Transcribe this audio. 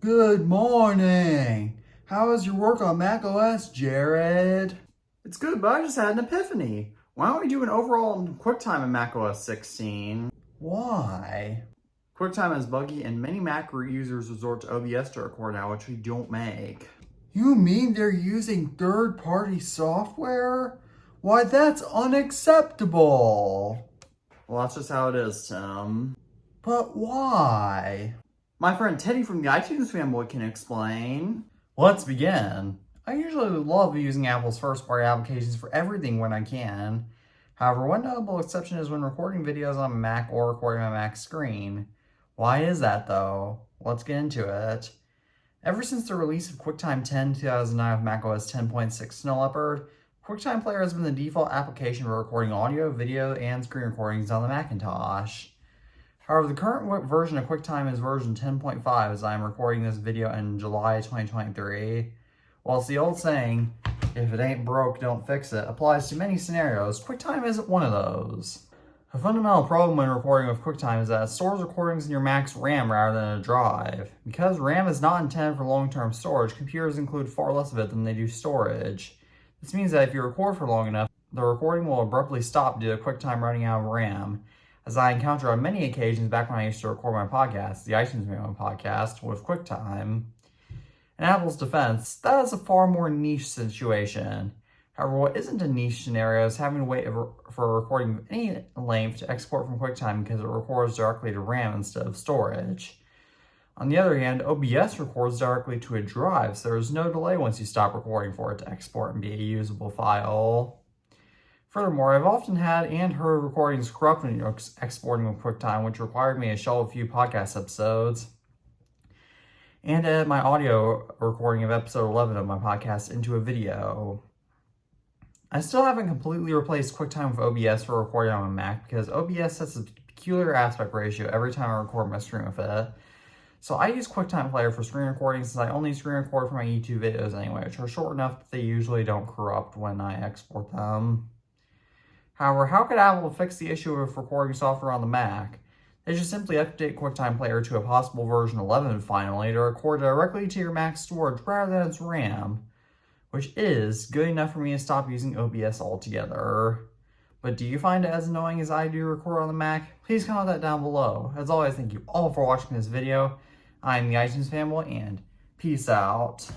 Good morning. How was your work on macOS, Jared? It's good, but I just had an epiphany. Why don't we do an overall on QuickTime in macOS 16? Why? QuickTime is buggy and many Mac users resort to OBS to record now, which we don't make. You mean they're using third-party software? Why, that's unacceptable. Well, that's just how it is, Tim. But why? My friend Teddy from the iTunes family can explain. Let's begin. I usually love using Apple's first-party applications for everything when I can. However, one notable exception is when recording videos on a Mac or recording on a Mac screen. Why is that, though? Let's get into it. Ever since the release of QuickTime 10 2009 with macOS 10.6 Snow Leopard, QuickTime Player has been the default application for recording audio, video, and screen recordings on the Macintosh. However, the current version of QuickTime is version 10.5 as I am recording this video in July 2023. Whilst the old saying, if it ain't broke, don't fix it, applies to many scenarios, QuickTime isn't one of those. A fundamental problem when recording with QuickTime is that it stores recordings in your Mac's RAM rather than a drive. Because RAM is not intended for long-term storage, computers include far less of it than they do storage. This means that if you record for long enough, the recording will abruptly stop due to QuickTime running out of RAM. As I encountered on many occasions back when I used to record my podcast, the iTunes Family podcast, with QuickTime. In Apple's defense, that is a far more niche situation. However, what isn't a niche scenario is having to wait for a recording of any length to export from QuickTime because it records directly to RAM instead of storage. On the other hand, OBS records directly to a drive, so there is no delay once you stop recording for it to export and be a usable file. Furthermore, I've often had and heard recordings corrupt when exporting with QuickTime, which required me to shelve a few podcast episodes and edit my audio recording of episode 11 of my podcast into a video. I still haven't completely replaced QuickTime with OBS for recording on a Mac because OBS sets a peculiar aspect ratio every time I record my screen with it. So I use QuickTime Player for screen recording since I only screen record for my YouTube videos anyway, which are short enough that they usually don't corrupt when I export them. However, how could Apple fix the issue of recording software on the Mac? They should simply update QuickTime Player to a possible version 11 finally to record directly to your Mac's storage rather than its RAM, which is good enough for me to stop using OBS altogether. But do you find it as annoying as I do record on the Mac? Please comment that down below. As always, thank you all for watching this video. I'm the iTunes Family, and peace out.